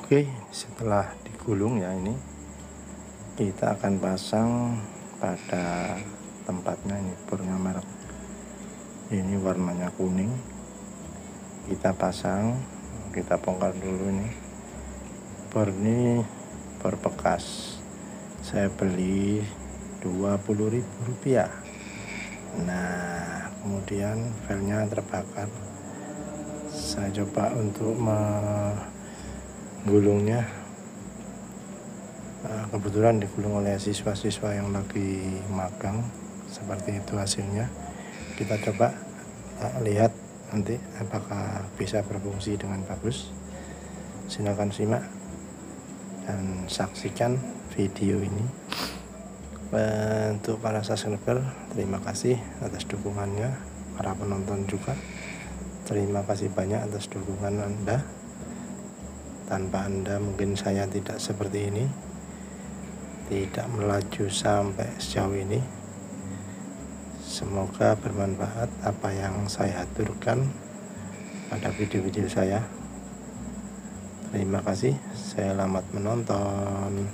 Oke, setelah digulung ya, ini kita akan pasang pada tempatnya. Ini bornya merek ini warnanya kuning, kita pasang, kita bongkar dulu. Ini bor, ini bor bekas, saya beli Rp20.000. Nah, kemudian velnya terbakar. Saya coba untuk menggulungnya. Kebetulan digulung oleh siswa-siswa yang lagi magang. Seperti itu hasilnya. Kita coba lihat nanti apakah bisa berfungsi dengan bagus. Silakan simak dan saksikan video ini. Untuk para subscriber, terima kasih atas dukungannya. Para penonton juga, terima kasih banyak atas dukungan Anda. Tanpa Anda mungkin saya tidak seperti ini, tidak melaju sampai sejauh ini. Semoga bermanfaat apa yang saya aturkan pada video-video saya. Terima kasih, selamat menonton.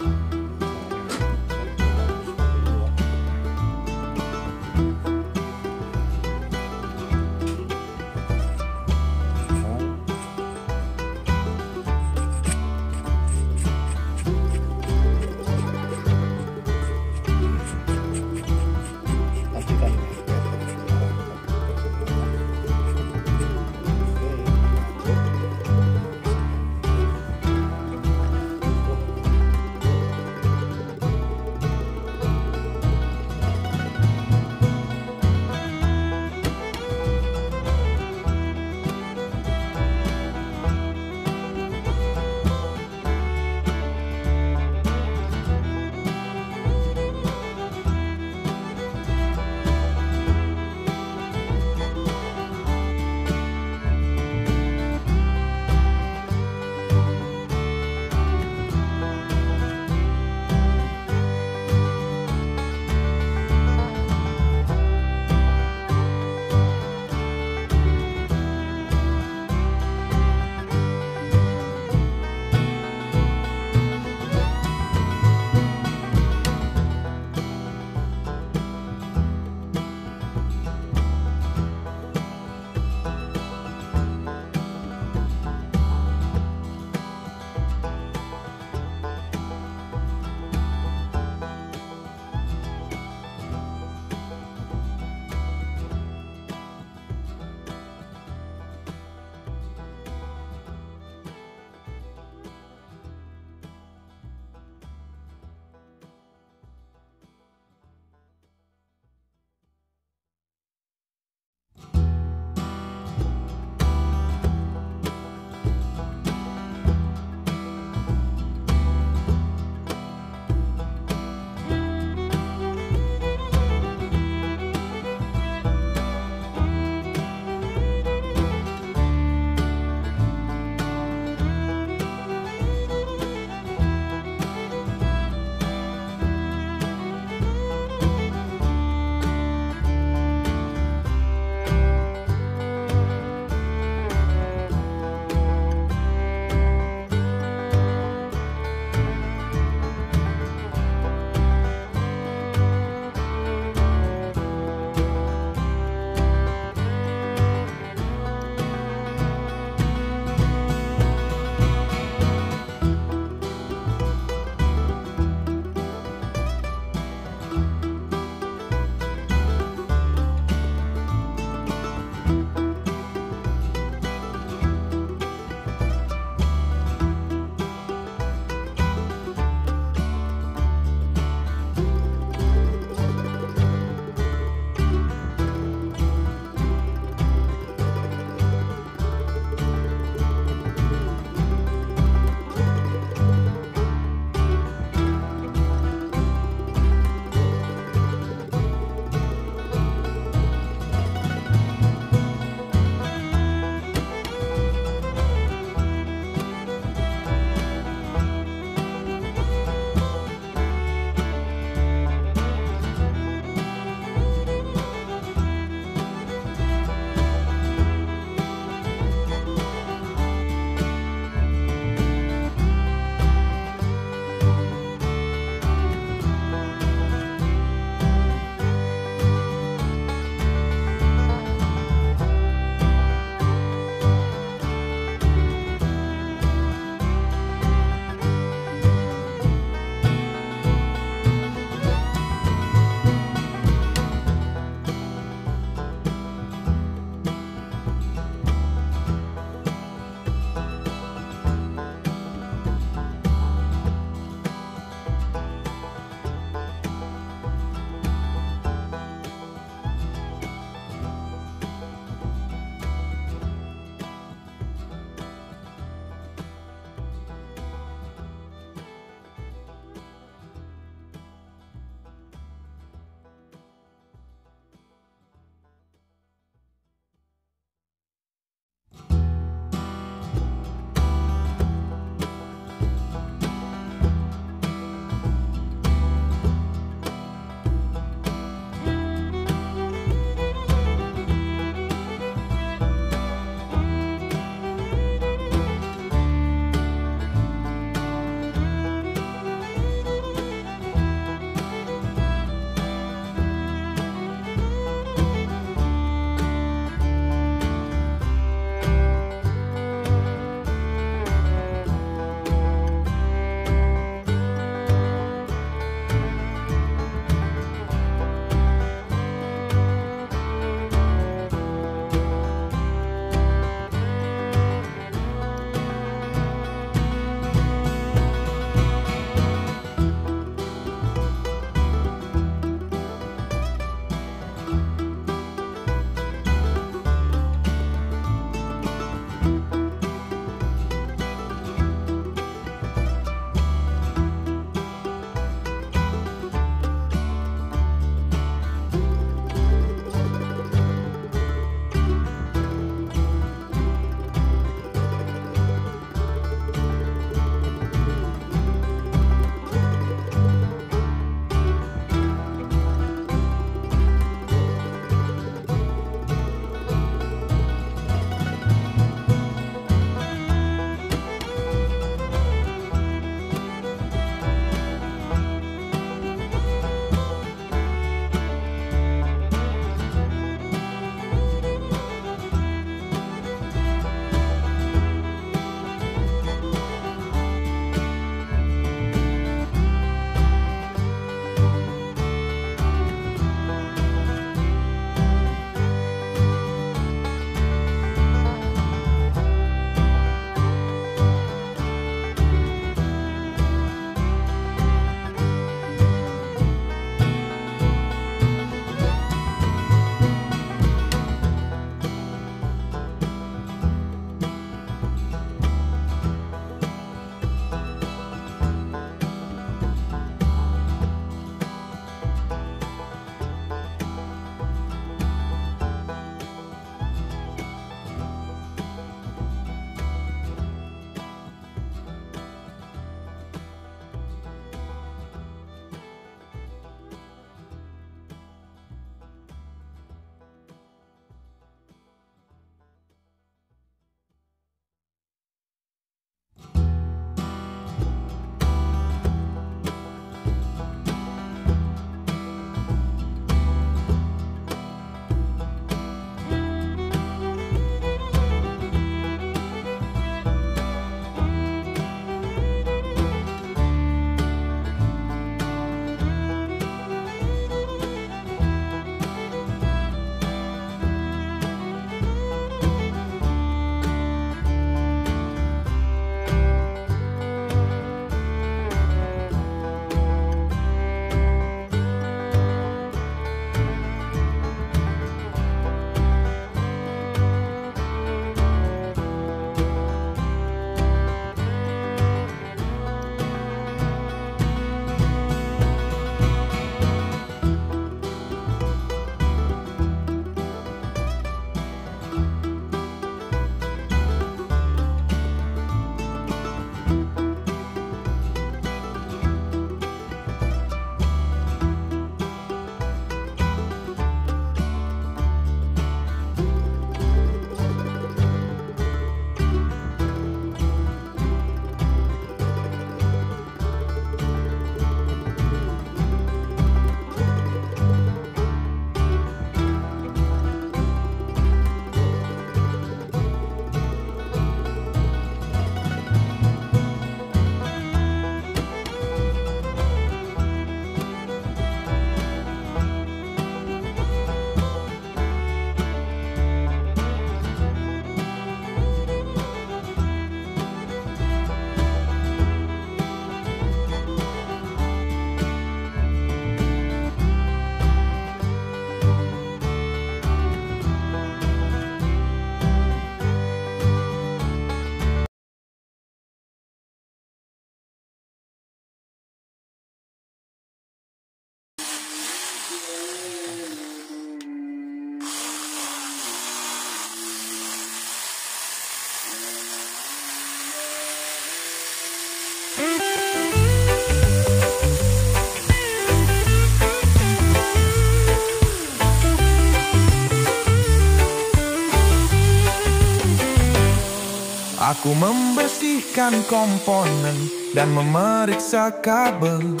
Aku membersihkan komponen dan memeriksa kabel,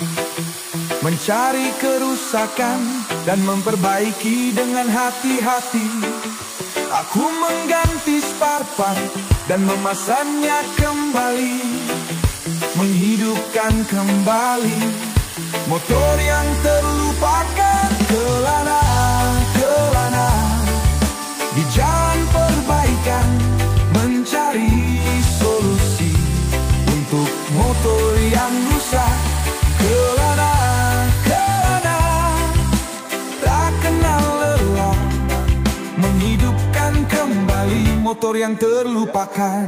mencari kerusakan dan memperbaiki dengan hati-hati. Aku mengganti spar-part dan memasangnya kembali, menghidupkan kembali motor yang terlupakan. Kelana, kelana di jalan perbaikan, mencari solusi untuk motor yang rusak. Kelana, kelana tak kenal lelah, menghidupkan kembali motor yang terlupakan.